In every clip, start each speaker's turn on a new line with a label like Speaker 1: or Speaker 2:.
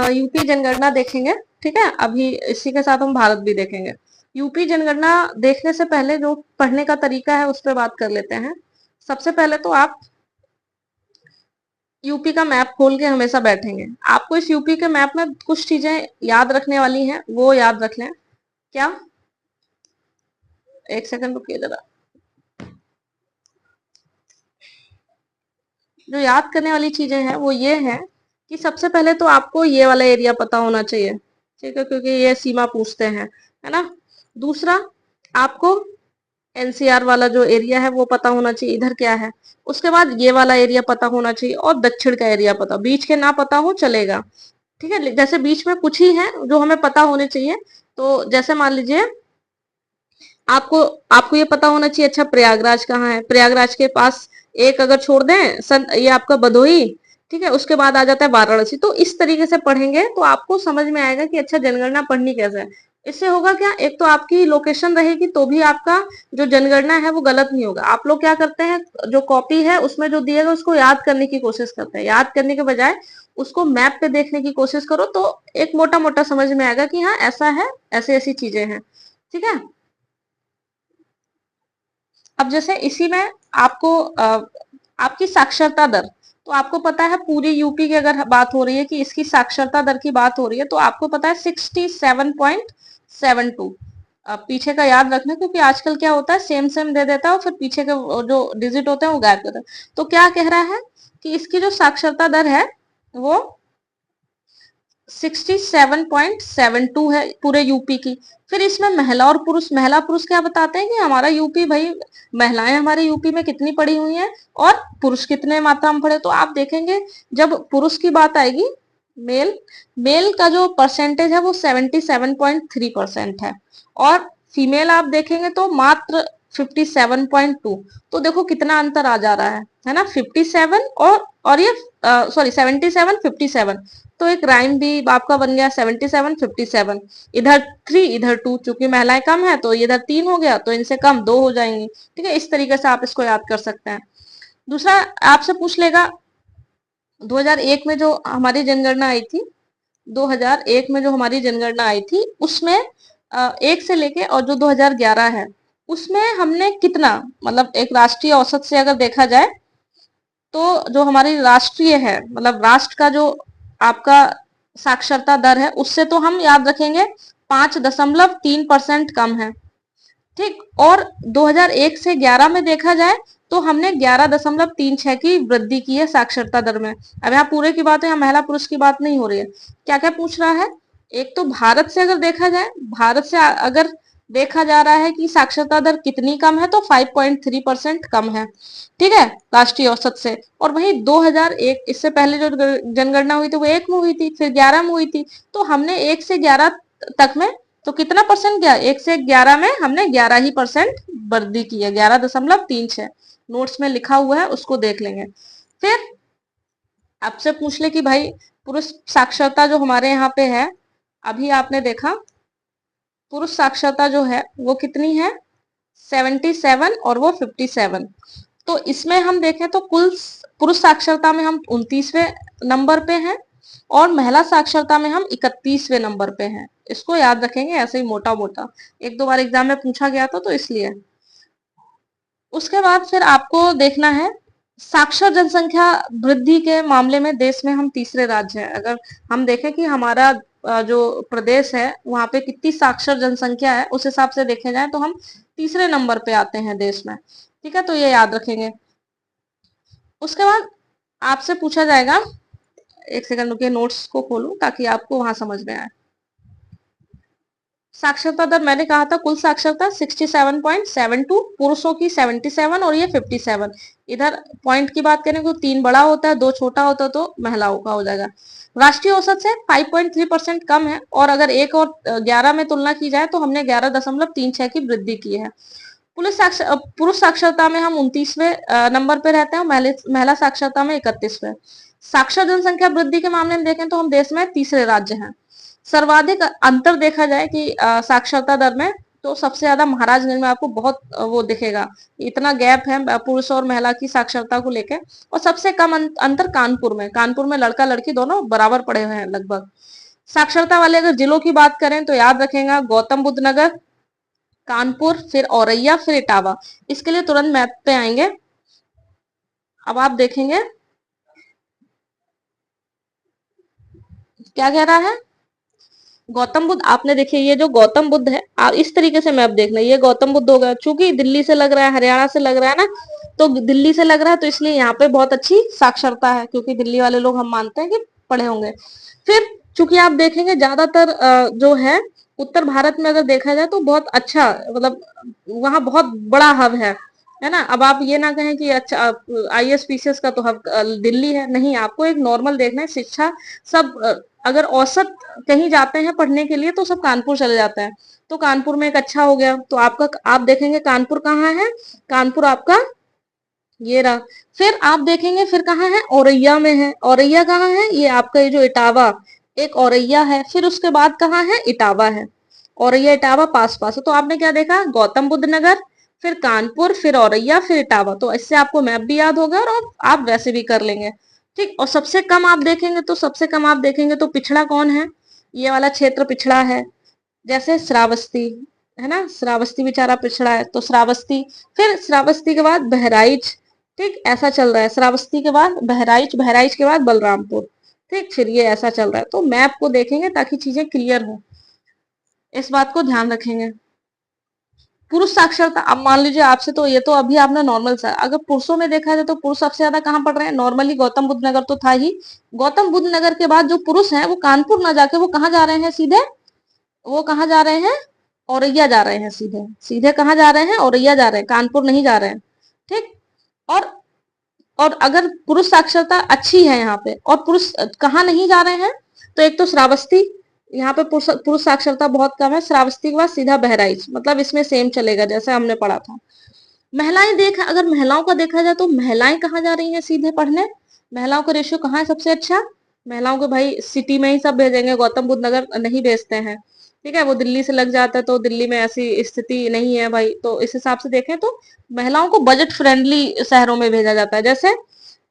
Speaker 1: UP जनगणना देखेंगे, ठीक है। अभी इसी के साथ हम भारत भी देखेंगे। यूपी जनगणना देखने से पहले जो पढ़ने का तरीका है उस पर बात कर लेते हैं। सबसे पहले तो आप यूपी का मैप खोल के हमेशा बैठेंगे। आपको इस यूपी के मैप में कुछ चीजें याद रखने वाली हैं, वो याद रख लें। क्या, एक सेकंड रुकिए जरा। जो याद करने वाली चीजें हैं वो ये है कि सबसे पहले तो आपको ये वाला एरिया पता होना चाहिए, ठीक है, क्योंकि ये सीमा पूछते हैं, है ना। दूसरा, आपको एनसीआर वाला जो एरिया है वो पता होना चाहिए, इधर क्या है। उसके बाद ये वाला एरिया पता होना चाहिए और दक्षिण का एरिया पता, बीच के ना पता हो चलेगा, ठीक है। जैसे बीच में कुछ ही है जो हमें पता होने चाहिए, तो जैसे मान लीजिए आपको आपको ये पता होना चाहिए, अच्छा प्रयागराज कहाँ है, प्रयागराज के पास एक अगर छोड़ दें ये आपका भदोही, ठीक है, उसके बाद आ जाता है वाराणसी। तो इस तरीके से पढ़ेंगे तो आपको समझ में आएगा कि अच्छा जनगणना पढ़नी कैसे है। इससे होगा क्या, एक तो आपकी लोकेशन रहेगी तो भी आपका जो जनगणना है वो गलत नहीं होगा। आप लोग क्या करते हैं, जो कॉपी है उसमें जो दिएगा उसको याद करने की कोशिश करते हैं, याद करने के बजाय उसको मैप पे देखने की कोशिश करो तो एक मोटा मोटा समझ में आएगा कि हाँ ऐसा है, ऐसी ऐसी चीजें हैं, ठीक है। अब जैसे इसी में आपको आपकी साक्षरता दर, तो आपको पता है पूरी यूपी की अगर बात हो रही है कि इसकी साक्षरता दर की बात हो रही है तो आपको पता है 67.72। पीछे का याद रखना, क्योंकि आजकल क्या होता है सेम सेम दे देता है और फिर पीछे के जो डिजिट होते हैं वो गायब कर देता है। तो क्या कह रहा है कि इसकी जो साक्षरता दर है वो 67.72 है पूरे यूपी की। फिर इसमें महिला और पुरुष, महिला पुरुष क्या बताते हैं कि हमारा यूपी भाई, महिलाएं हमारे यूपी में कितनी पढ़ी हुई हैं और पुरुष कितने मात्रा में पढ़े। तो आप देखेंगे जब पुरुष की बात आएगी, मेल मेल का जो परसेंटेज है वो 77.3% है, और फीमेल आप देखेंगे तो मात्र 57.2। तो देखो कितना अंतर आ जा रहा है ना, 57 और ये सॉरी 77 57। तो एक राइम भी आपका बन गया 77 57, इधर 3 इधर 2, चूंकि महिलाएं कम है तो इधर 3 हो गया तो इनसे कम 2 हो जाएंगी, ठीक है। इस तरीके से आप इसको याद कर सकते हैं। दूसरा आपसे पूछ लेगा 2001 में जो हमारी जनगणना आई थी, 2001 में जो हमारी जनगणना आई थी उसमें एक से लेके और जो 2011 है उसमें हमने कितना, मतलब एक राष्ट्रीय औसत से अगर देखा जाए तो जो हमारी राष्ट्रीय है, मतलब राष्ट्र का जो आपका साक्षरता दर है उससे तो हम याद रखेंगे 5.3% कम है, ठीक। और 2001 से 11 में देखा जाए तो हमने 11.36 की वृद्धि की है साक्षरता दर में। अब यहाँ पूरे की बात है, यहाँ महिला पुरुष की बात नहीं हो रही है। क्या क्या पूछ रहा है, एक तो भारत से अगर देखा जाए, भारत से अगर देखा जा रहा है कि साक्षरता दर कितनी कम है तो 5.3% कम है, ठीक है, राष्ट्रीय औसत से। और वही 2001, इससे पहले जो जनगणना हुई थी वो 1 में हुई थी, फिर 11 में हुई थी। तो हमने 1 से 11 तक में तो कितना परसेंट गया, 1 से 11 में हमने 11% वृद्धि की है, 11.36। नोट्स में लिखा हुआ है उसको देख लेंगे। फिर आपसे पूछ ले कि भाई पुरुष साक्षरता जो हमारे यहाँ पे है, अभी आपने देखा पुरुष साक्षरता जो है वो कितनी है 77 और वो 57। तो इसमें हम देखें तो कुल पुरुष साक्षरता में हम 29वें नंबर पे हैं और महिला साक्षरता में हम 31वें नंबर पे हैं। इसको याद रखेंगे ऐसे ही मोटा मोटा, एक दो बार एग्जाम में पूछा गया था तो इसलिए। उसके बाद फिर आपको देखना है साक्षर जनसंख्या वृद्धि के मामले में देश में हम तीसरे राज्य है। अगर हम देखें कि हमारा जो प्रदेश है वहां पे कितनी साक्षर जनसंख्या है उस हिसाब से देखे जाए तो हम तीसरे नंबर पे आते हैं देश में, ठीक है। तो ये याद रखेंगे। उसके बाद आपसे पूछा जाएगा, एक सेकंड रुकिए नोट्स को खोलूं ताकि आपको वहां समझ में आए। साक्षरता दर मैंने कहा था कुल साक्षरता 67.72, पुरुषों की 77 और ये 57। इधर पॉइंट की बात करें तो 3 बड़ा होता है 2 छोटा होता है तो महिलाओं का हो जाएगा। राष्ट्रीय औसत से 5.3% कम है, और अगर 1 और 11 में तुलना की जाए तो हमने 11.36 की वृद्धि की है। पुरुष साक्षरता में हम 29वें नंबर पे रहते हैं, महिला साक्षरता में 31वें। साक्षर जनसंख्या वृद्धि के मामले में देखें तो हम देश में तीसरे राज्य हैं। सर्वाधिक अंतर देखा जाए कि साक्षरता दर में तो सबसे ज्यादा महाराजगंज में आपको बहुत वो दिखेगा, इतना गैप है पुरुष और महिला की साक्षरता को लेकर। और सबसे कम अंतर कानपुर में, कानपुर में लड़का लड़की दोनों बराबर पढ़े हुए हैं लगभग। साक्षरता वाले अगर जिलों की बात करें तो याद रखेगा गौतम बुद्ध नगर, कानपुर, फिर औरैया, फिर इटावा। इसके लिए तुरंत मैप पे आएंगे। अब आप देखेंगे क्या कह रहा है। गौतम बुद्ध, आपने देखिए ये जो गौतम बुद्ध है, आप इस तरीके से मैप देखना, ये गौतम बुद्ध हो गया, चूंकि दिल्ली से लग रहा है, हरियाणा से लग रहा है ना, तो दिल्ली से लग रहा है तो इसलिए यहाँ पे बहुत अच्छी साक्षरता है, क्योंकि दिल्ली वाले लोग हम मानते हैं कि पढ़े होंगे। फिर चूंकि आप देखेंगे ज्यादातर जो है उत्तर भारत में अगर देखा जाए तो बहुत अच्छा, मतलब वहां बहुत बड़ा हब है ना। अब आप ये ना कहें कि अच्छा आईएएस पीसीएस का तो हब दिल्ली है, नहीं, आपको एक नॉर्मल देखना है। शिक्षा सब अगर औसत कहीं जाते हैं पढ़ने के लिए तो सब कानपुर चले जाते हैं, तो कानपुर में एक अच्छा हो गया। तो आपका आप देखेंगे कानपुर कहाँ है, कानपुर आपका ये रहा। फिर आप देखेंगे फिर कहाँ है, औरैया में है। औरैया कहाँ है, ये आपका ये जो इटावा, एक औरैया है, फिर उसके बाद कहाँ है, इटावा है। औरैया इटावा पास पास है। तो आपने क्या देखा, गौतम बुद्ध नगर, फिर कानपुर, फिर औरैया, फिर इटावा। तो इससे आपको मैप भी याद होगा और आप वैसे भी कर लेंगे। ठीक। और सबसे कम आप देखेंगे तो सबसे कम आप देखेंगे तो पिछड़ा कौन है, ये वाला क्षेत्र पिछड़ा है, जैसे श्रावस्ती है ना, श्रावस्ती बेचारा पिछड़ा है, तो श्रावस्ती। फिर श्रावस्ती के बाद बहराइच, ठीक, ऐसा चल रहा है। श्रावस्ती के बाद बहराइच, बहराइच के बाद बलरामपुर, ठीक, फिर ये ऐसा चल रहा है। तो मैप को देखेंगे ताकि चीजें क्लियर हो, इस बात को ध्यान रखेंगे। पुरुष साक्षरता, अब मान लीजिए आपसे, तो ये तो अभी आपने नॉर्मल सा, अगर पुरुषों में देखा जाए तो पुरुष सबसे ज्यादा कहाँ पढ़ रहे हैं, नॉर्मली गौतम बुद्ध नगर तो था ही। गौतम बुद्ध नगर के बाद जो पुरुष हैं वो कानपुर ना जाके वो कहाँ जा रहे हैं सीधे, वो कहाँ जा रहे हैं, औरैया जा रहे हैं सीधे। सीधे कहाँ जा रहे हैं, औरैया जा रहे हैं, कानपुर नहीं जा रहे हैं। ठीक। और और अगर पुरुष साक्षरता अच्छी है यहाँ पे, और पुरुष कहाँ नहीं जा रहे हैं, तो एक तो श्रावस्ती, यहाँ पे पुरुष पुरुष साक्षरता बहुत कम है। श्रावस्ती के बाद सीधा बहराइच, मतलब इसमें सेम चलेगा जैसे हमने पढ़ा था। महिलाएं देख, अगर महिलाओं का देखा जाए तो महिलाएं कहाँ जा रही हैं सीधे पढ़ने, महिलाओं का रेशियो कहाँ है सबसे अच्छा, महिलाओं को भाई सिटी में ही सब भेजेंगे, गौतम बुद्ध नगर नहीं भेजते हैं। ठीक है, वो दिल्ली से लग जाता है, तो दिल्ली में ऐसी स्थिति नहीं है भाई। तो इस हिसाब से देखें तो महिलाओं को बजट फ्रेंडली शहरों में भेजा जाता है, जैसे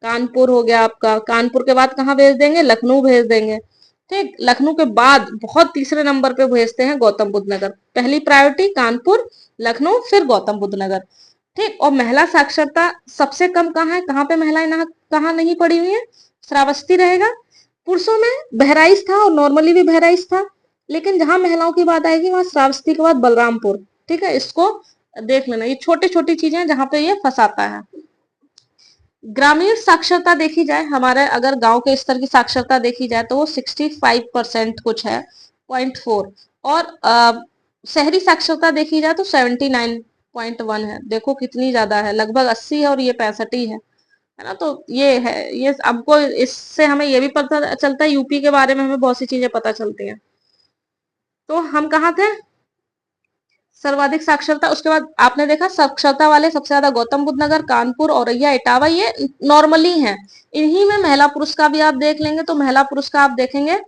Speaker 1: कानपुर हो गया आपका, कानपुर के बाद कहाँ भेज देंगे, लखनऊ भेज देंगे। ठीक, लखनऊ के बाद बहुत तीसरे नंबर पे भेजते हैं गौतम बुद्ध नगर, पहली प्रायोरिटी कानपुर, लखनऊ, फिर गौतम बुद्ध नगर। ठीक। और महिला साक्षरता सबसे कम कहाँ है, कहाँ पे महिलाएं कहाँ नहीं पढ़ी हुई है, श्रावस्ती रहेगा। पुरुषों में बहराइच था, और नॉर्मली भी बहराइच था, लेकिन जहां महिलाओं की बात आएगी वहां श्रावस्ती के बाद बलरामपुर। ठीक है, इसको देख लेना, ये छोटी छोटी चीजें जहां पे ये फंसाता है। ग्रामीण साक्षरता देखी जाए, हमारे अगर गांव के स्तर की साक्षरता देखी जाए तो वो 65% कुछ है, 0.4। और शहरी साक्षरता देखी जाए तो 79.1 है। देखो कितनी ज्यादा है, लगभग 80 है और ये 65 ही है ना। तो ये है, ये हमको इससे हमें ये भी पता चलता है, यूपी के बारे में हमें बहुत सी चीजें पता चलती हैं। तो हम कहाँ थे, सर्वाधिक साक्षरता, उसके बाद आपने देखा साक्षरता वाले सबसे ज्यादा गौतम बुद्ध नगर, कानपुर, औरैया, इटावा, ये नॉर्मली हैं। इन्हीं में महिला पुरुष का भी आप देख लेंगे, तो महिला पुरुष का आप देखेंगे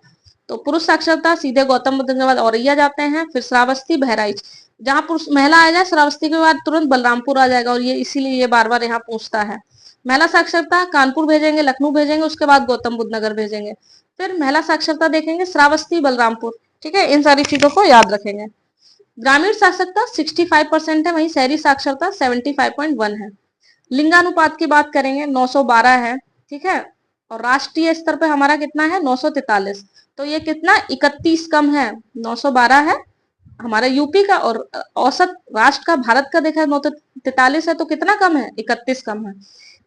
Speaker 1: तो पुरुष साक्षरता सीधे गौतम बुद्ध के बाद औरैया जाते हैं, फिर श्रावस्ती, बहराइच। जहां पुरुष महिला आ जाए श्रावस्ती के बाद तुरंत बलरामपुर आ जाएगा, और ये इसीलिए ये बार बार यहाँ पूछता है। महिला साक्षरता कानपुर भेजेंगे, लखनऊ भेजेंगे, उसके बाद गौतम बुद्ध नगर भेजेंगे। फिर महिला साक्षरता देखेंगे श्रावस्ती, बलरामपुर। ठीक है, इन सारी चीजों को याद रखेंगे। ग्रामीण साक्षरता 65% है, वहीं शहरी साक्षरता 75.1 है। लिंगानुपात की बात करेंगे 912 है। ठीक है, और राष्ट्रीय स्तर पे हमारा कितना है, 943। तो ये कितना 31 कम है, 912 है हमारा यूपी का, और औसत राष्ट्र का भारत का देखा 943 है, तो कितना कम है, 31 कम है।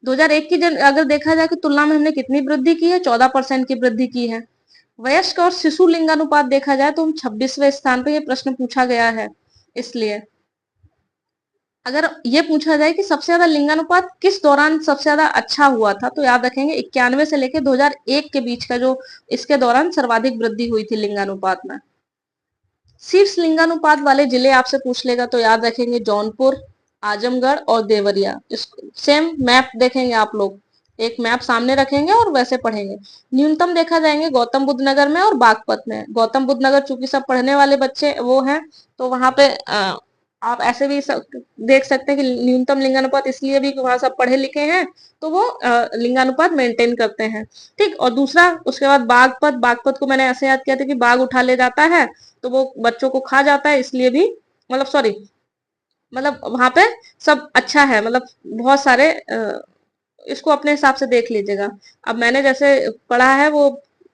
Speaker 1: 2001 की अगर देखा जाए कि तुलना में हमने कितनी वृद्धि की है, 14% की वृद्धि की है। वयस्क और शिशु लिंगानुपात देखा जाए तो हम 26वें स्थान पे, ये प्रश्न पूछा गया है। इसलिए अगर ये पूछा जाए कि सबसे ज्यादा लिंगानुपात किस दौरान सबसे ज्यादा अच्छा हुआ था, तो याद रखेंगे 91 से लेकर 2001 के बीच का जो, इसके दौरान सर्वाधिक वृद्धि हुई थी लिंगानुपात में। शीर्ष लिंगानुपात वाले जिले आपसे पूछ लेगा तो याद रखेंगे जौनपुर, आजमगढ़ और देवरिया। सेम मैप देखेंगे आप लोग, एक मैप सामने रखेंगे और वैसे पढ़ेंगे। न्यूनतम देखा जाएंगे गौतम बुद्ध नगर में और बागपत में। गौतम बुद्ध नगर चूंकि सब पढ़ने वाले बच्चे वो हैं, तो वहां पे आप ऐसे भी देख सकते हैं कि न्यूनतम लिंगानुपात इसलिए भी कि वहां सब पढ़े लिखे हैं, तो वो लिंगानुपात मेंटेन करते हैं। ठीक, और दूसरा उसके बाद बागपत। बागपत को मैंने ऐसे याद किया था कि बाघ उठा ले जाता है तो वो बच्चों को खा जाता है, इसलिए भी, मतलब सॉरी, मतलब वहां पे सब अच्छा है, मतलब बहुत सारे इसको अपने हिसाब से देख लीजिएगा। अब मैंने जैसे पढ़ा है वो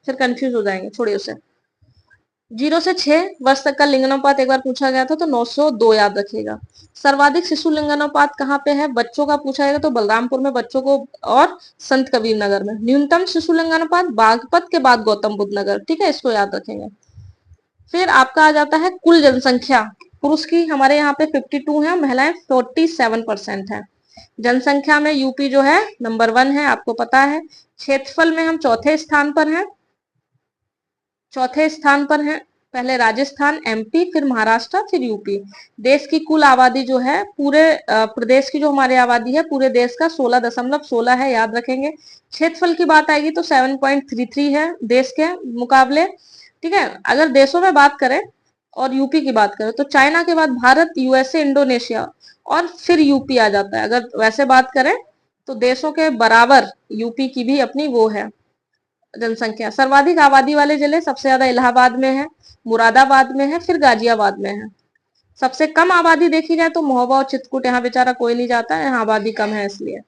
Speaker 1: फिर कंफ्यूज हो जाएंगे, छोड़िए उसे। 0 से 6 वर्ष तक का लिंगानुपात एक बार पूछा गया था, तो 902 याद रखिएगा। सर्वाधिक शिशु लिंगानुपात कहाँ पे है, बच्चों का पूछा गया तो बलरामपुर में बच्चों को, और संत कबीर नगर में। न्यूनतम शिशु लिंगानुपात बागपत के बाद गौतम बुद्ध नगर। ठीक है, इसको याद रखेंगे। फिर आपका आ जाता है कुल जनसंख्या। पुरुष की हमारे यहाँ पे 52 है, महिलाएं 47% है। जनसंख्या में यूपी जो है नंबर 1 है, आपको पता है। क्षेत्रफल में हम चौथे स्थान पर हैं, पहले राजस्थान, एमपी, फिर महाराष्ट्र, फिर यूपी। देश की कुल आबादी जो है, पूरे प्रदेश की जो हमारी आबादी है पूरे देश का 16.16 है, याद रखेंगे। क्षेत्रफल की बात आएगी तो 7.33 है देश के मुकाबले। ठीक है, अगर देशों में बात करें और यूपी की बात करें तो चाइना के बाद भारत, यूएसए, इंडोनेशिया और फिर यूपी आ जाता है। अगर वैसे बात करें तो देशों के बराबर यूपी की भी अपनी वो है जनसंख्या। सर्वाधिक आबादी वाले जिले सबसे ज्यादा इलाहाबाद में है, मुरादाबाद में है, फिर गाजियाबाद में है। सबसे कम आबादी देखी जाए तो महोबा और चित्रकूट, यहाँ बेचारा कोई नहीं जाता है, यहाँ आबादी कम है इसलिए।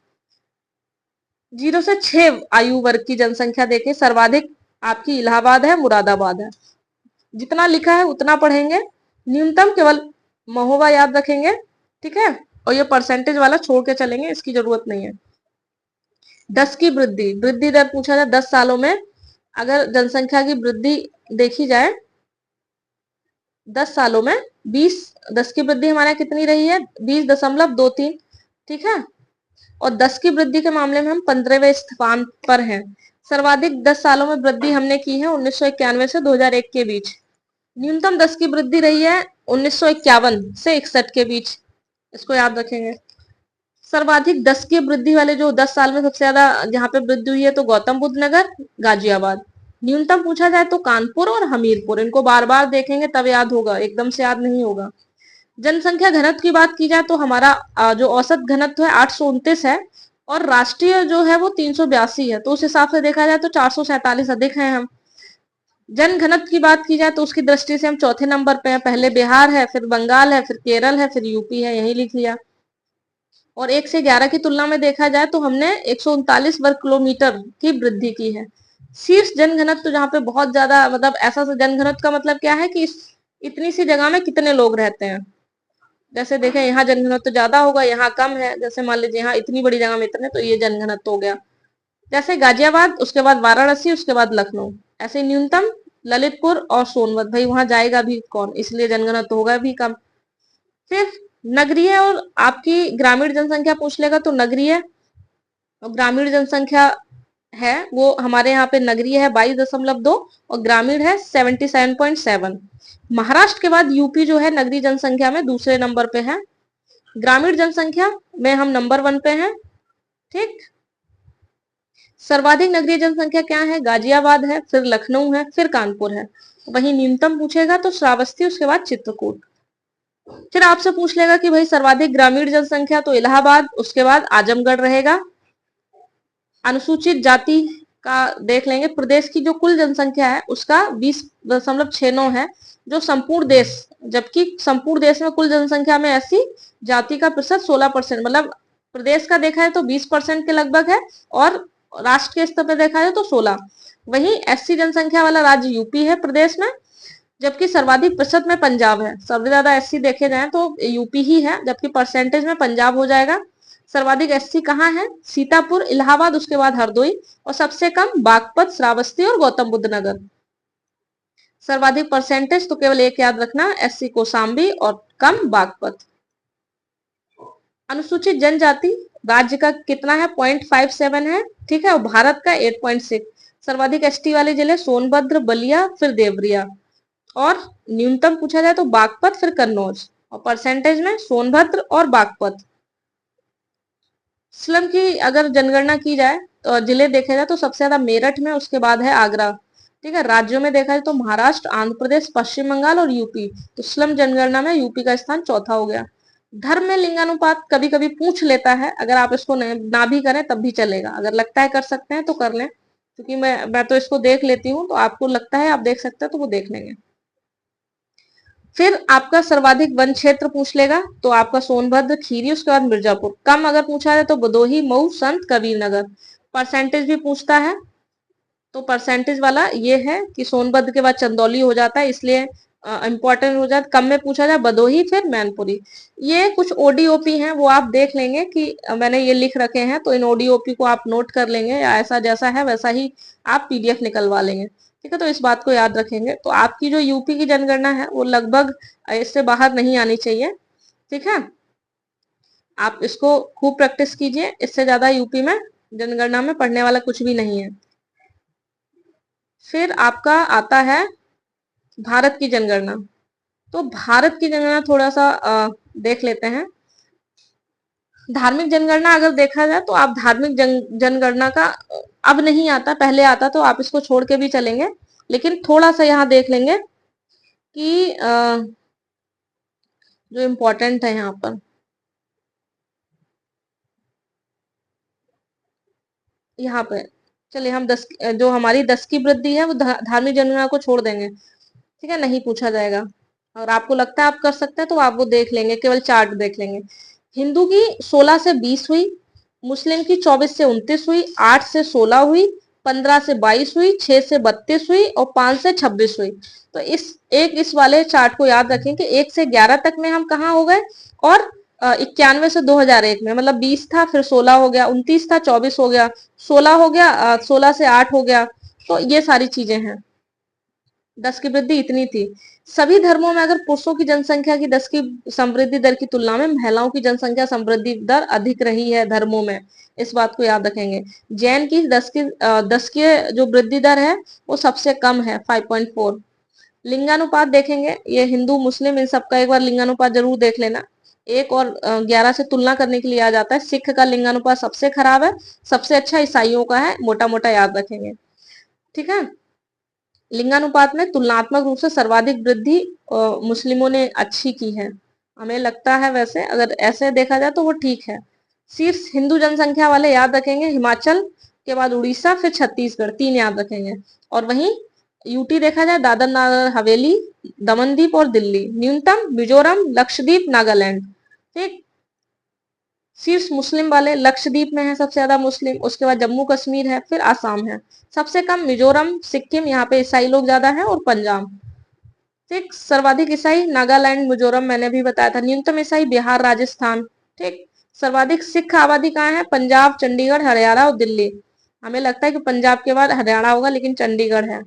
Speaker 1: 0 से 6 आयु वर्ग की जनसंख्या देखे, सर्वाधिक आपकी इलाहाबाद है, मुरादाबाद है। जितना लिखा है उतना पढ़ेंगे, न्यूनतम केवल महोबा याद रखेंगे। ठीक है, और ये परसेंटेज वाला छोड़ के चलेंगे, इसकी जरूरत नहीं है। 10 की वृद्धि, वृद्धि दर पूछा जाए 10 सालों में, अगर जनसंख्या की वृद्धि देखी जाए 10 सालों में 10 की वृद्धि हमारे कितनी रही है, 20.23। ठीक है, और 10 की वृद्धि के मामले में हम 15वें स्थान पर हैं। सर्वाधिक 10 सालों में वृद्धि हमने की है 1991 से 2001 के बीच। न्यूनतम 10 की वृद्धि रही है 1951 से 61 के बीच, इसको याद रखेंगे। सर्वाधिक 10 की वृद्धि वाले जो 10 साल में सबसे ज्यादा जहां पे वृद्धि हुई है तो गौतम बुद्ध नगर, गाजियाबाद। न्यूनतम पूछा जाए तो कानपुर और हमीरपुर, इनको बार बार देखेंगे तब याद होगा, एकदम से याद नहीं होगा। जनसंख्या घनत्व की बात की जाए तो हमारा जो औसत घनत्व है 829 है, और राष्ट्रीय जो है वो 382 है, तो उस हिसाब से देखा जाए तो 447 अधिक है हम। जन घनत्व की बात की जाए तो उसकी दृष्टि से हम चौथे नंबर पे हैं, पहले बिहार है, फिर बंगाल है, फिर केरल है, फिर यूपी है, यही लिख लिया। और 1 से 11 की तुलना में देखा जाए तो हमने 139 वर्ग किलोमीटर की वृद्धि की है। शीर्ष जनघनत्व तो जहाँ पे बहुत ज्यादा, मतलब ऐसा जनघनत्व का मतलब क्या है कि इतनी सी जगह में कितने लोग रहते हैं। जैसे देखें यहाँ जनघनत्व तो ज्यादा होगा, यहाँ कम है। जैसे मान लीजिए यहाँ इतनी बड़ी जगह में इतने, तो ये जनघनत्व हो गया। जैसे गाजियाबाद, उसके बाद वाराणसी, उसके बाद लखनऊ। ऐसे न्यूनतम ललितपुर और सोनभद्र, भाई वहां जाएगा भी कौन, इसलिए जनघनत्व होगा भी कम। फिर नगरीय और आपकी ग्रामीण जनसंख्या पूछ लेगा तो नगरीय और ग्रामीण जनसंख्या है वो हमारे यहाँ पे नगरीय है 22.2 और ग्रामीण है 77.7। महाराष्ट्र के बाद यूपी जो है नगरीय जनसंख्या में दूसरे नंबर पे है, ग्रामीण जनसंख्या में हम नंबर 1 पे हैं। ठीक, सर्वाधिक नगरीय जनसंख्या क्या है, गाजियाबाद है, फिर लखनऊ है, फिर कानपुर है। वहीं न्यूनतम पूछेगा तो श्रावस्ती, उसके बाद चित्रकूट। फिर आपसे पूछ लेगा कि भाई सर्वाधिक ग्रामीण जनसंख्या, तो इलाहाबाद, उसके बाद आजमगढ़ रहेगा। अनुसूचित जाति का देख लेंगे, प्रदेश की जो कुल जनसंख्या है उसका 20.69 है, जो संपूर्ण देश, जबकि संपूर्ण देश में कुल जनसंख्या में ऐसी जाति का प्रतिशत 16%, मतलब प्रदेश का देखा है तो 20% के लगभग है, और राष्ट्र के स्तर पर देखा है तो 16। वहीं एससी जनसंख्या वाला राज्य यूपी है प्रदेश में, जबकि सर्वाधिक प्रतिशत में पंजाब है। सबसे ज्यादा एससी देखे जाए तो यूपी ही है, जबकि परसेंटेज में पंजाब हो जाएगा। सर्वाधिक एससी कहाँ है, सीतापुर, इलाहाबाद, उसके बाद हरदोई, और सबसे कम बागपत, श्रावस्ती और गौतम बुद्ध नगर। सर्वाधिक परसेंटेज तो केवल एक याद रखना, एससी कोसाम्बी और कम बागपत। अनुसूचित जनजाति राज्य का कितना है, 0.57 है। ठीक है, और भारत का 8.6। सर्वाधिक एसटी वाले जिले सोनभद्र, बलिया, फिर देवरिया, और न्यूनतम पूछा जाए तो बागपत, फिर कन्नौज, और परसेंटेज में सोनभद्र और बागपत। स्लम की अगर जनगणना की जाए जिले देखे जाए तो सबसे ज्यादा मेरठ में, उसके बाद है आगरा। ठीक है, राज्यों में देखा जाए तो महाराष्ट्र, आंध्र प्रदेश, पश्चिम बंगाल और यूपी। तो स्लम जनगणना में यूपी का स्थान चौथा हो गया। धर्म में लिंगानुपात कभी कभी पूछ लेता है, अगर आप इसको ना भी करें तब भी चलेगा, अगर लगता है कर सकते हैं तो कर लें, क्योंकि मैं तो इसको देख लेती हूँ, तो आपको लगता है आप देख सकते हैं तो वो देख लेंगे। फिर आपका सर्वाधिक वन क्षेत्र पूछ लेगा, तो आपका सोनभद्र, खीरी, उसके बाद मिर्जापुर। कम अगर पूछा जाए तो भदोही, मऊ, संत कबीर नगर। परसेंटेज भी पूछता है, तो परसेंटेज वाला ये है कि सोनभद्र के बाद चंदौली हो जाता है, इसलिए इंपॉर्टेंट हो जाता है। कम में पूछा जाए भदोही, फिर मैनपुरी। ये कुछ ओडीओपी हैं, वो आप देख लेंगे कि मैंने ये लिख रखे हैं, तो इन ओडीओपी को आप नोट कर लेंगे, या ऐसा जैसा है वैसा ही आप पीडीएफ निकलवा लेंगे। ठीक है, तो इस बात को याद रखेंगे। तो आपकी जो यूपी की जनगणना है वो लगभग इससे बाहर नहीं आनी चाहिए। ठीक है, आप इसको खूब प्रैक्टिस कीजिए, इससे ज्यादा यूपी में जनगणना में पढ़ने वाला कुछ भी नहीं है। फिर आपका आता है भारत की जनगणना। तो भारत की जनगणना थोड़ा सा देख लेते हैं। धार्मिक जनगणना अगर देखा जाए तो आप धार्मिक जनगणना का अब नहीं आता, पहले आता, तो आप इसको छोड़ के भी चलेंगे, लेकिन थोड़ा सा यहाँ देख लेंगे कि जो इम्पोर्टेंट है यहाँ पर, यहाँ पे चलिए हम 10, जो हमारी 10 की वृद्धि है वो धार्मिक जनगणना को छोड़ देंगे। ठीक है, नहीं पूछा जाएगा। और आपको लगता है आप कर सकते हैं तो आप वो देख लेंगे, केवल चार्ट देख लेंगे। हिंदू की 16 से 20 हुई, मुस्लिम की 24 से 29 हुई, 8 से 16 हुई, 15 से 22 हुई, 6 से 32 हुई और 5 से 26 हुई। तो इस वाले चार्ट को याद रखें कि 1 से 11 तक में हम कहाँ हो गए, और 91 से 2001 में, मतलब 20 था, फिर 16 हो गया, 29 था, 24 हो गया, 16 हो गया, 16 से 8 हो गया। तो ये सारी चीजें हैं। 10 की वृद्धि इतनी थी। सभी धर्मों में अगर पुरुषों की जनसंख्या की 10 की समृद्धि दर की तुलना में महिलाओं की जनसंख्या समृद्धि दर अधिक रही है धर्मों में, इस बात को याद रखेंगे। जैन की 10 की जो वृद्धि दर है वो सबसे कम है, 5.4। लिंगानुपात देखेंगे, ये हिंदू मुस्लिम इन सबका एक बार लिंगानुपात जरूर देख लेना। 1 और 11 से तुलना करने के लिए आ जाता है। सिख का लिंगानुपात सबसे खराब है, सबसे अच्छा ईसाइयों का है, मोटा मोटा याद रखेंगे। ठीक है, लिंगानुपात में तुलनात्मक रूप से सर्वाधिक वृद्धि मुस्लिमों ने अच्छी की है, हमें लगता है। वैसे अगर ऐसे देखा जाए तो वो ठीक है। शीर्ष हिंदू जनसंख्या वाले याद रखेंगे, हिमाचल के बाद उड़ीसा, फिर छत्तीसगढ़, 3 याद रखेंगे। और वहीं यूटी देखा जाए, दादर नगर हवेली, दमनदीप और दिल्ली। न्यूनतम मिजोरम, लक्षद्वीप, नागालैंड। ठीक, शीर्ष मुस्लिम वाले लक्षद्वीप में है सबसे ज्यादा मुस्लिम, उसके बाद जम्मू कश्मीर है, फिर आसाम है। सबसे कम मिजोरम, सिक्किम, यहाँ पे ईसाई लोग ज्यादा हैं, और पंजाब। ठीक, सर्वाधिक ईसाई नागालैंड, मिजोरम, मैंने भी बताया था। न्यूनतम ईसाई बिहार, राजस्थान। ठीक, सर्वाधिक सिख आबादी कहाँ है, पंजाब, चंडीगढ़, हरियाणा और दिल्ली। हमें लगता है कि पंजाब के बाद हरियाणा होगा, लेकिन चंडीगढ़ है।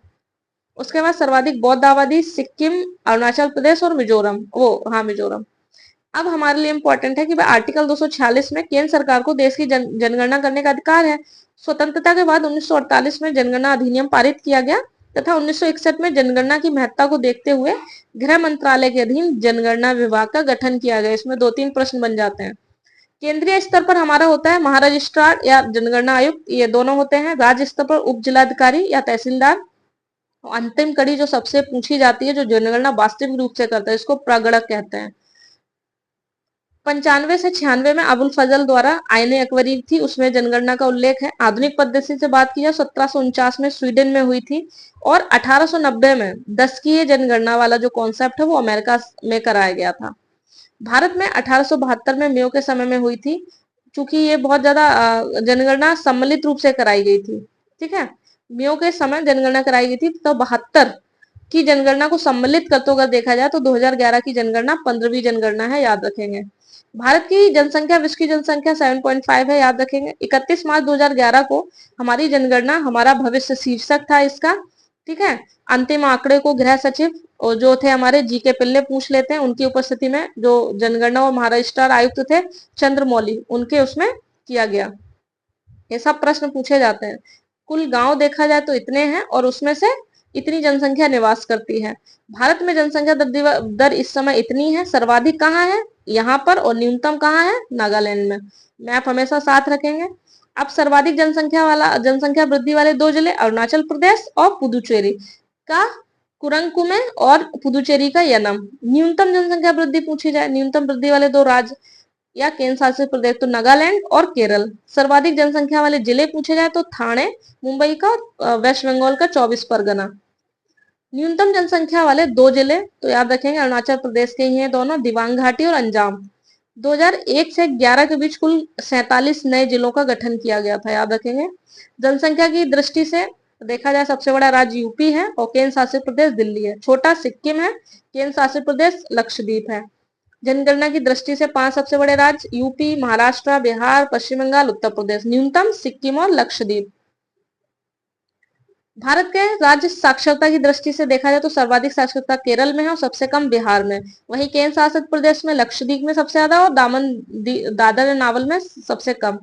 Speaker 1: उसके बाद सर्वाधिक बौद्ध आबादी सिक्किम, अरुणाचल प्रदेश और मिजोरम, वो हाँ मिजोरम। अब हमारे लिए इंपॉर्टेंट है कि भाई आर्टिकल 246 में केंद्र सरकार को देश की जनगणना करने का अधिकार है। स्वतंत्रता के बाद 1948 में जनगणना अधिनियम पारित किया गया, तथा 1961 में जनगणना की महत्ता को देखते हुए गृह मंत्रालय के अधीन जनगणना विभाग का गठन किया गया। इसमें 2-3 प्रश्न बन जाते हैं। केंद्रीय स्तर पर हमारा होता है महारजिस्ट्रार या जनगणना आयुक्त, ये दोनों होते हैं। राज्य स्तर पर उप जिलाधिकारी या तहसीलदार। अंतिम कड़ी जो सबसे पूछी जाती है, जो जनगणना वास्तविक रूप से करता है, इसको प्रगणक कहते हैं। 95 से 96 में अबुल फजल द्वारा आईने अकबरी थी, उसमें जनगणना का उल्लेख है। आधुनिक पद्धति से बात की जाए 1749 में स्वीडन में हुई थी, और 1890 में 10 की ये जनगणना वाला जो कॉन्सेप्ट है वो अमेरिका में कराया गया था। भारत में 1872 में मेयो के समय में हुई थी, क्योंकि ये बहुत ज्यादा जनगणना सम्मिलित रूप से कराई गई थी। ठीक है, मेयो के समय जनगणना कराई गई थी, तो 72 की जनगणना को सम्मिलित करते अगर देखा जाए तो 2011 की जनगणना 15वीं जनगणना है, याद रखेंगे। भारत की जनसंख्या विश्व की जनसंख्या 7.5 है, याद रखेंगे। 31 मार्च 2011 को हमारी जनगणना हमारा भविष्य शीर्षक था इसका। ठीक है, अंतिम आंकड़े को गृह सचिव और जो थे हमारे जीके पिल्ले पूछ लेते हैं, उनकी उपस्थिति में जो जनगणना और महाराष्ट्र आयुक्त थे चंद्रमौली, उनके उसमें किया गया। ये सब प्रश्न पूछे जाते हैं। कुल गांव देखा जाए तो इतने हैं, और उसमें से इतनी जनसंख्या निवास करती है। भारत में जनसंख्या दर इस समय इतनी है। सर्वाधिक कहाँ है, यहाँ पर, और न्यूनतम कहाँ है, नागालैंड में। मैप हमेशा साथ रखेंगे। अब सर्वाधिक जनसंख्या वृद्धि वाले दो जिले अरुणाचल प्रदेश और पुदुचेरी का कुरंकुमे और पुदुचेरी का यनम। न्यूनतम जनसंख्या वृद्धि पूछी जाए, न्यूनतम वृद्धि वाले दो राज्य या केंद्र शासित प्रदेश तो नागालैंड और केरल। सर्वाधिक जनसंख्या वाले जिले पूछे जाए तो थाने मुंबई का और वेस्ट बंगाल का 24 परगना। न्यूनतम जनसंख्या वाले दो जिले तो याद रखेंगे अरुणाचल प्रदेश के ही हैं दोनों, दिबांग घाटी और अंजाम। 2001 से 11 के बीच कुल 47 नए जिलों का गठन किया गया था, याद रखेंगे। जनसंख्या की दृष्टि से देखा जाए सबसे बड़ा राज्य यूपी है और केंद्र शासित प्रदेश दिल्ली है। छोटा सिक्किम है, केंद्र शासित प्रदेश लक्षद्वीप है। जनगणना की दृष्टि से 5 सबसे बड़े राज्य यूपी, महाराष्ट्र, बिहार, पश्चिम बंगाल, उत्तर प्रदेश। न्यूनतम सिक्किम और लक्षद्वीप। भारत के राज्य साक्षरता की दृष्टि से देखा जाए तो सर्वाधिक साक्षरता केरल में है और सबसे कम बिहार में। वहीं केंद्र शासित प्रदेश में लक्षद्वीप में सबसे ज्यादा और दादर और नावल में सबसे कम।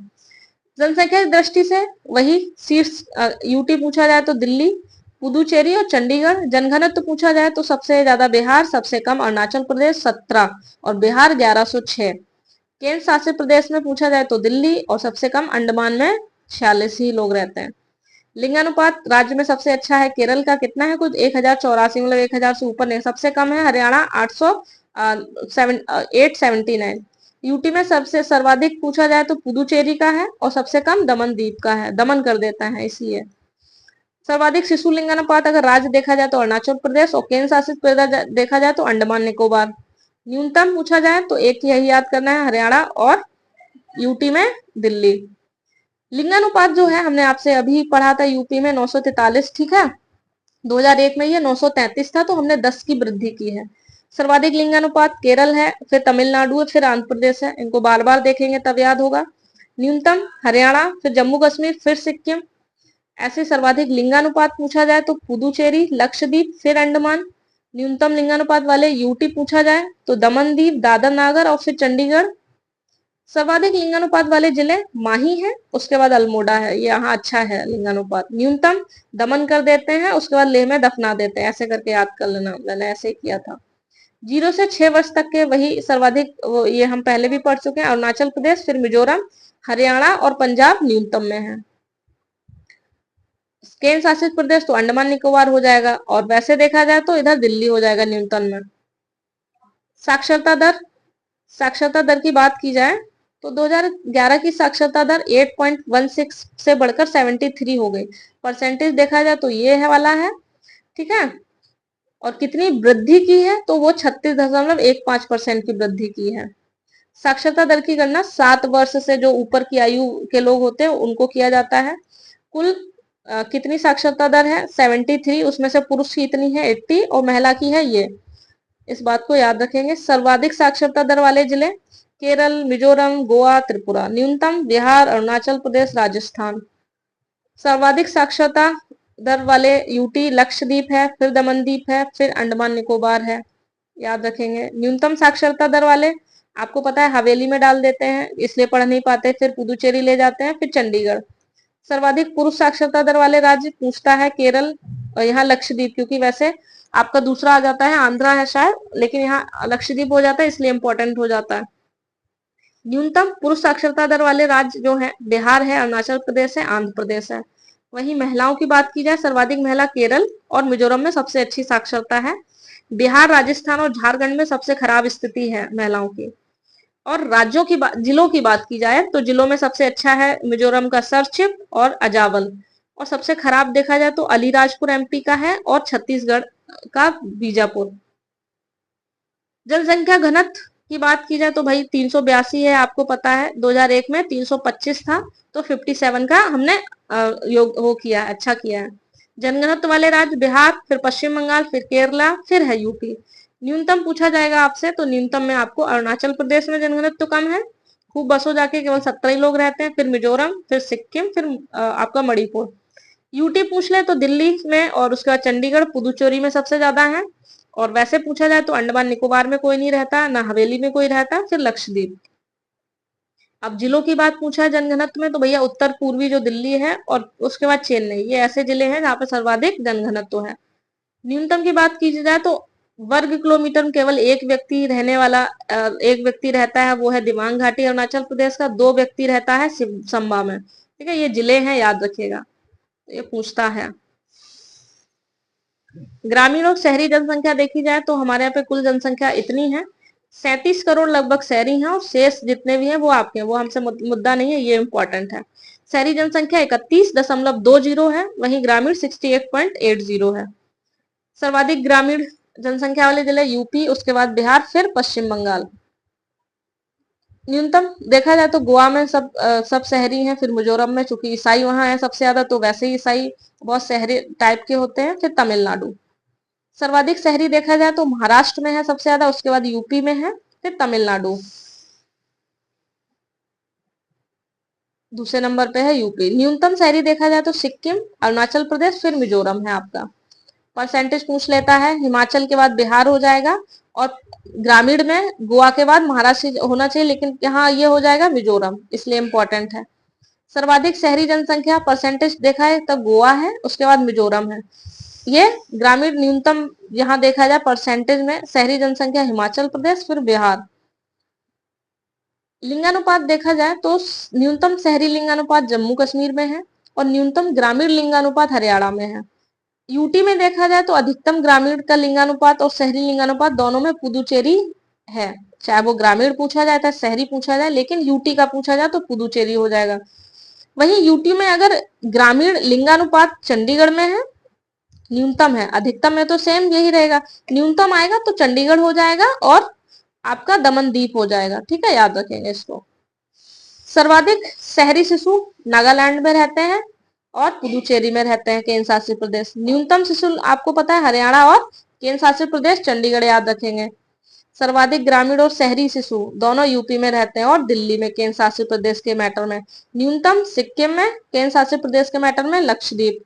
Speaker 1: जनसंख्या की दृष्टि से वही शीर्ष यूटी पूछा जाए तो दिल्ली, पुदुचेरी और चंडीगढ़। जनघनत्व पूछा जाए तो सबसे ज्यादा बिहार, सबसे कम अरुणाचल प्रदेश 17 और बिहार 1106। केंद्र शासित प्रदेश में पूछा जाए तो दिल्ली और सबसे कम अंडमान में 46 ही लोग रहते हैं। लिंगानुपात राज्य में सबसे अच्छा है केरल का, कितना है कुछ 1084, मतलब 1000 से ऊपर नहीं। सबसे कम है हरियाणा 879। यूटी में सबसे सर्वाधिक पूछा जाए तो पुदुचेरी का है और सबसे कम दमनदीप का है, दमन कर देता है इसलिए। सर्वाधिक शिशु लिंगानुपात अगर राज्य देखा जाए तो अरुणाचल प्रदेश और केंद्र शासित प्रदेश देखा जाए तो अंडमान निकोबार। न्यूनतम पूछा जाए तो एक यही याद करना है, हरियाणा और यूटी में दिल्ली। लिंगानुपात जो है हमने आपसे अभी पढ़ा था यूपी में 943, ठीक है। 2001 में ये 933 था तो हमने 10 की वृद्धि की है। सर्वाधिक लिंगानुपात केरल है, फिर तमिलनाडु है, फिर आंध्र प्रदेश है। इनको बार बार देखेंगे तब याद होगा। न्यूनतम हरियाणा, फिर जम्मू कश्मीर, फिर सिक्किम। ऐसे सर्वाधिक लिंगानुपात पूछा जाए तो पुदुचेरी, लक्षद्वीप, फिर अंडमान। न्यूनतम लिंगानुपात वाले यूटी पूछा जाए तो दमनदीप, दादर नागर और फिर चंडीगढ़। सर्वाधिक लिंगानुपात वाले जिले माही है, उसके बाद अल्मोड़ा है, ये यहाँ अच्छा है लिंगानुपात। न्यूनतम दमन कर देते हैं, उसके बाद लेह में दफना देते हैं, ऐसे करके याद कर लेना, मैंने ऐसे ही किया था। 0 से 6 वर्ष तक के वही सर्वाधिक, ये हम पहले भी पढ़ चुके हैं, अरुणाचल प्रदेश, फिर मिजोरम, हरियाणा और पंजाब न्यूनतम में है। केंद्र शासित प्रदेश तो अंडमान निकोबार हो जाएगा और वैसे देखा जाए तो इधर दिल्ली हो जाएगा न्यूनतम में। साक्षरता दर, साक्षरता दर की बात की जाए तो 2011 की साक्षरता दर 8.16 से बढ़कर 73 हो गई। परसेंटेज देखा जाए तो ये है वाला है, ठीक है। और कितनी वृद्धि की है तो वो 36.15% की वृद्धि की है। साक्षरता दर की गणना 7 वर्ष से जो ऊपर की आयु के लोग होते हैं उनको किया जाता है। कुल कितनी साक्षरता दर है 73, उसमें से पुरुष की इतनी है 80 और महिला की है ये, इस बात को याद रखेंगे। सर्वाधिक साक्षरता दर वाले जिले केरल, मिजोरम, गोवा, त्रिपुरा। न्यूनतम बिहार, अरुणाचल प्रदेश, राजस्थान। सर्वाधिक साक्षरता दर वाले यूटी, लक्षद्वीप है, फिर दमनदीप है, फिर अंडमान निकोबार है, याद रखेंगे। न्यूनतम साक्षरता दर वाले आपको पता है हवेली में डाल देते हैं इसलिए पढ़ नहीं पाते, फिर पुदुचेरी ले जाते हैं, फिर चंडीगढ़। सर्वाधिक पुरुष साक्षरता दर वाले राज्य पूछता है केरल और यहाँ लक्षद्वीप, क्योंकि वैसे आपका दूसरा आ जाता है आंध्रा है शायद, लेकिन यहाँ लक्षद्वीप हो जाता है इसलिए इंपॉर्टेंट हो जाता है। न्यूनतम पुरुष साक्षरता दर वाले राज्य जो है बिहार है, अरुणाचल प्रदेश है, आंध्र प्रदेश है। वहीं महिलाओं की बात की जाए सर्वाधिक महिला केरल और मिजोरम में सबसे अच्छी साक्षरता है। बिहार, राजस्थान और झारखंड में सबसे खराब स्थिति है महिलाओं की। और राज्यों की बात, जिलों की बात की जाए तो जिलों में सबसे अच्छा है मिजोरम का सरछिप और अजावल, और सबसे खराब देखा जाए तो अलीराजपुर एमपी का है और छत्तीसगढ़ का बीजापुर। जनसंख्या घनत्व की बात की जाए तो भाई 382 है, आपको पता है 2001 में 325 था तो 57 का हमने योग वो किया, अच्छा किया है। जनघनत्व वाले राज्य बिहार, फिर पश्चिम बंगाल, फिर केरला, फिर है यूपी। न्यूनतम पूछा जाएगा आपसे तो न्यूनतम में आपको अरुणाचल प्रदेश में जनघनत्व तो कम है, खूब बसों जाके केवल 17 ही लोग रहते हैं, फिर मिजोरम, फिर सिक्किम, फिर आपका मणिपुर। यूटी पूछ ले तो दिल्ली में और उसके बाद चंडीगढ़, पुदुचेरी में सबसे ज्यादा है। और वैसे पूछा जाए तो अंडमान निकोबार में कोई नहीं रहता, ना हवेली में कोई रहता, फिर लक्षद्वीप। अब जिलों की बात पूछा है जनघनत्व में तो भैया उत्तर पूर्वी जो दिल्ली है और उसके बाद चेन्नई, ये ऐसे जिले हैं जहाँ पे सर्वाधिक जनघनत्व है। न्यूनतम की बात की जाए तो वर्ग किलोमीटर में केवल एक व्यक्ति रहने वाला एक व्यक्ति रहता है, वो है दिबांग घाटी अरुणाचल प्रदेश का। 2 व्यक्ति रहता है संबा में, ठीक है, ये जिले हैं, याद रखिएगा, ये पूछता है। ग्रामीण और शहरी जनसंख्या देखी जाए तो हमारे यहाँ पे कुल जनसंख्या इतनी है, 37 करोड़ लगभग शहरी हैं, और शेष जितने भी हैं वो आपके हैं, वो हमसे मुद्दा नहीं है, ये इंपॉर्टेंट है। शहरी जनसंख्या 31.20 है, वहीं ग्रामीण 68.80 है। सर्वाधिक ग्रामीण जनसंख्या वाले जिले यूपी, उसके बाद बिहार, फिर पश्चिम बंगाल। न्यूनतम देखा जाए तो गोवा में सब शहरी हैं, फिर मिजोरम में चूंकि ईसाई वहां है सबसे ज्यादा, तो वैसे ही ईसाई बहुत शहरी टाइप के होते हैं, फिर तमिलनाडु। सर्वाधिक शहरी देखा जाए तो महाराष्ट्र में है सबसे ज्यादा, उसके बाद यूपी में है, फिर तमिलनाडु। दूसरे नंबर पे है यूपी। न्यूनतम शहरी देखा जाए तो सिक्किम, अरुणाचल प्रदेश, फिर मिजोरम है आपका। परसेंटेज पूछ लेता है, हिमाचल के बाद बिहार हो जाएगा, और ग्रामीण में गोवा के बाद महाराष्ट्र होना चाहिए, लेकिन यहाँ ये हो जाएगा मिजोरम, इसलिए इंपॉर्टेंट है। सर्वाधिक शहरी जनसंख्या परसेंटेज देखा है तो गोवा है, उसके बाद मिजोरम है। ये ग्रामीण न्यूनतम यहाँ देखा जाए परसेंटेज में शहरी जनसंख्या हिमाचल प्रदेश, फिर बिहार। लिंगानुपात देखा जाए तो न्यूनतम शहरी लिंगानुपात जम्मू कश्मीर में है, और न्यूनतम ग्रामीण लिंगानुपात हरियाणा में है। यूटी में देखा जाए तो अधिकतम ग्रामीण का लिंगानुपात और शहरी लिंगानुपात दोनों में पुदुचेरी है, चाहे वो ग्रामीण पूछा जाए चाहे शहरी पूछा जाए, लेकिन यूटी का पूछा जाए तो पुदुचेरी हो जाएगा। वहीं यूटी में अगर ग्रामीण लिंगानुपात चंडीगढ़ में है, न्यूनतम है, अधिकतम में तो सेम यही रहेगा, न्यूनतम आएगा तो चंडीगढ़ हो जाएगा और आपका दमनदीप हो जाएगा। ठीक है, याद रखेंगे इसको। सर्वाधिक शहरी शिशु नागालैंड में रहते हैं और पुदुचेरी में रहते हैं, केंद्र शासित प्रदेश। न्यूनतम शिशु आपको पता है हरियाणा और केंद्र शासित प्रदेश चंडीगढ़, याद रखेंगे। सर्वाधिक ग्रामीण और शहरी शिशु दोनों यूपी में रहते हैं और दिल्ली में, केंद्र शासित प्रदेश के मैटर में। न्यूनतम सिक्किम में, केंद्र शासित प्रदेश के मैटर में लक्षद्वीप।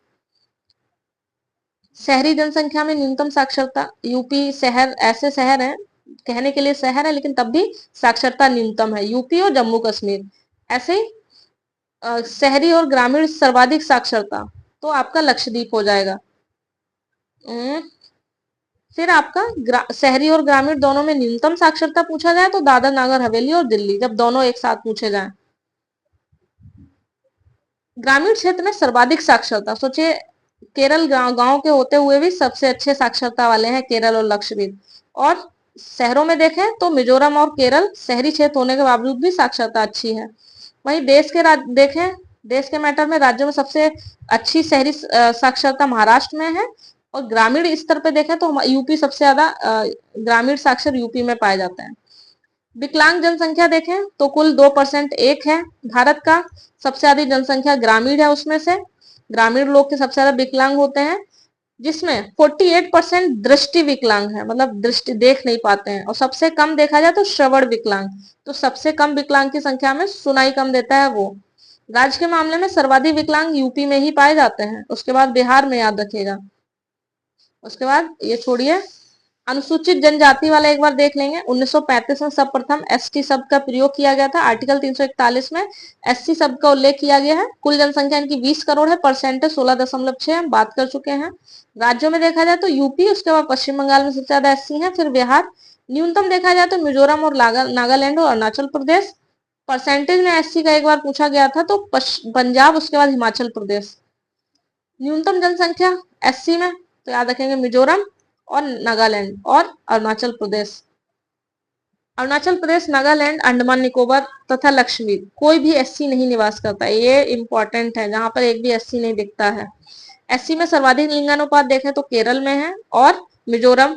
Speaker 1: शहरी जनसंख्या में न्यूनतम साक्षरता, यूपी शहर, ऐसे शहर हैं कहने के लिए शहर है, लेकिन तब भी साक्षरता न्यूनतम है, यूपी और जम्मू कश्मीर। ऐसे शहरी और ग्रामीण सर्वाधिक साक्षरता तो आपका लक्षद्वीप हो जाएगा। फिर आपका शहरी और ग्रामीण दोनों में न्यूनतम साक्षरता पूछा जाए तो दादर नागर हवेली और दिल्ली, जब दोनों एक साथ पूछे जाए। ग्रामीण क्षेत्र में सर्वाधिक साक्षरता, सोचिए केरल गांव के होते हुए भी सबसे अच्छे साक्षरता वाले हैं केरल और लक्षद्वीप। और शहरों में देखें तो मिजोरम और केरल शहरी क्षेत्र होने के बावजूद भी साक्षरता अच्छी है। वहीं देखें देश के मैटर में राज्यों में सबसे अच्छी शहरी साक्षरता महाराष्ट्र में है, और ग्रामीण स्तर पे देखें तो यूपी सबसे ज्यादा ग्रामीण साक्षर यूपी में पाए जाते हैं। विकलांग जनसंख्या देखें तो कुल 2% एक है भारत का, सबसे ज्यादा जनसंख्या ग्रामीण है, उसमें से ग्रामीण लोग के सबसे ज्यादा विकलांग होते हैं, जिसमें 48% दृष्टि विकलांग है, मतलब दृष्टि देख नहीं पाते हैं। और सबसे कम देखा जाए तो श्रवण विकलांग, तो सबसे कम विकलांग की संख्या में सुनाई कम देता है वो। राज्य के मामले में सर्वाधिक विकलांग यूपी में ही पाए जाते हैं, उसके बाद बिहार में, याद रखिएगा। उसके बाद ये छोड़िए, अनुसूचित जनजाति वाला एक बार देख लेंगे। 1935 में सर्वप्रथम एसटी शब्द का प्रयोग किया गया था, आर्टिकल 341 में एससी शब्द का उल्लेख किया गया है। कुल जनसंख्या इनकी 20 करोड़ है, परसेंटेज 16.6 हम बात कर चुके हैं। राज्यों में देखा जाए तो यूपी, उसके बाद पश्चिम बंगाल में सबसे ज्यादा एससी है, फिर बिहार। न्यूनतम देखा जाए तो मिजोरम और नागालैंड और अरुणाचल प्रदेश। परसेंटेज में एससी का एक बार पूछा गया था तो पंजाब, उसके बाद हिमाचल प्रदेश। न्यूनतम जनसंख्या एससी में तो याद रखेंगे मिजोरम और नागालैंड और अरुणाचल प्रदेश। अरुणाचल प्रदेश, नागालैंड, अंडमान निकोबार तथा लक्षद्वीप कोई भी एससी नहीं निवास करता, ये इंपॉर्टेंट है, जहां पर एक भी एससी नहीं दिखता है। एससी में सर्वाधिक लिंगानुपात देखें तो केरल में है, और मिजोरम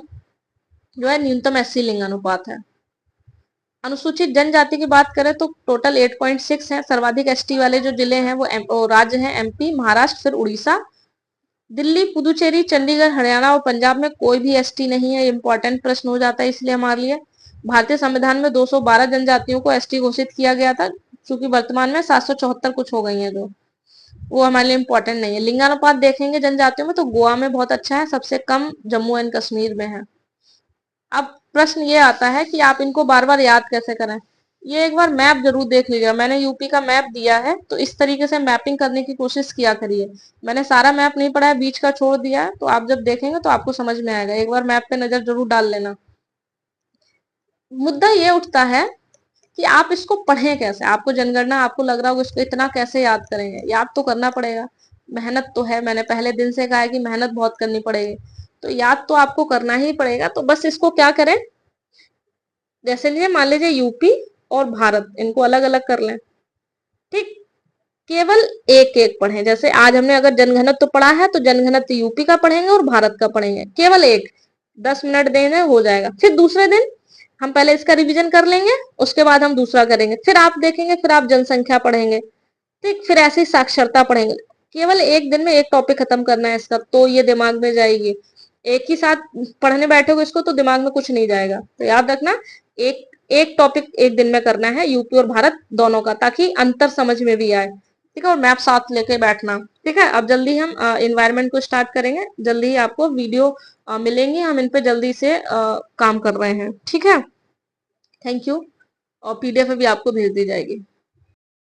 Speaker 1: जो है न्यूनतम एससी लिंगानुपात है। अनुसूचित जनजाति की बात करें तो टोटल 8.6 है। सर्वाधिक एसटी वाले जो जिले हैं वो राज्य हैं एमपी, महाराष्ट्र, फिर उड़ीसा, दिल्ली, पुदुचेरी, चंडीगढ़, हरियाणा और पंजाब में कोई भी एसटी नहीं है। इंपॉर्टेंट प्रश्न हो जाता है इसलिए हमारे लिए। भारतीय संविधान में 212 जनजातियों को एसटी घोषित किया गया था, क्योंकि वर्तमान में 774 कुछ हो गई हैं, जो वो हमारे लिए इंपॉर्टेंट नहीं है। लिंगानुपात देखेंगे जनजातियों में तो गोवा में बहुत अच्छा है, सबसे कम जम्मू एंड कश्मीर में है। अब प्रश्न ये आता है कि आप इनको बार बार याद कैसे करें। ये एक बार मैप जरूर देख लीजिएगा, मैंने यूपी का मैप दिया है, तो इस तरीके से मैपिंग करने की कोशिश किया करिए। मैंने सारा मैप नहीं पढ़ा है, बीच का छोड़ दिया है, तो आप जब देखेंगे तो आपको समझ में आएगा। एक बार मैप पे नजर जरूर डाल लेना। मुद्दा ये उठता है कि आप इसको पढ़ें कैसे। आपको जनगणना आपको लग रहा होगा इसको इतना कैसे याद करेंगे, याद तो करना पड़ेगा, मेहनत तो है, मैंने पहले दिन से कहा है कि मेहनत बहुत करनी पड़ेगी, तो याद तो आपको करना ही पड़ेगा। तो बस इसको क्या करें, जैसे लीजिए मान लीजिए यूपी और भारत, इनको अलग अलग कर लें, ठीक। केवल एक एक पढ़ें, जैसे आज हमने अगर जनगणना तो पढ़ा है तो जनगणना यूपी का पढ़ेंगे और भारत का पढ़ेंगे, केवल एक, 10 मिनट देंगे हो जाएगा। फिर दूसरे दिन हम पहले इसका रिवीजन कर लेंगे, उसके बाद हम दूसरा करेंगे, फिर आप देखेंगे, फिर आप जनसंख्या पढ़ेंगे, ठीक, फिर ऐसे ही साक्षरता पढ़ेंगे। केवल एक दिन में एक टॉपिक खत्म करना है इसका, तो ये दिमाग में जाएगी। एक ही साथ पढ़ने बैठोगे इसको तो दिमाग में कुछ नहीं जाएगा। तो याद रखना, एक एक टॉपिक एक दिन में करना है, यूपी और भारत दोनों का, ताकि अंतर समझ में भी आए, ठीक है। और मैप साथ लेके बैठना, ठीक है। अब जल्दी हम इन्वायरमेंट को स्टार्ट करेंगे, जल्दी ही आपको वीडियो मिलेंगी, हम इन पे जल्दी से काम कर रहे हैं, ठीक है। Thank you. और पीडीएफ भी आपको भेज दी जाएगी।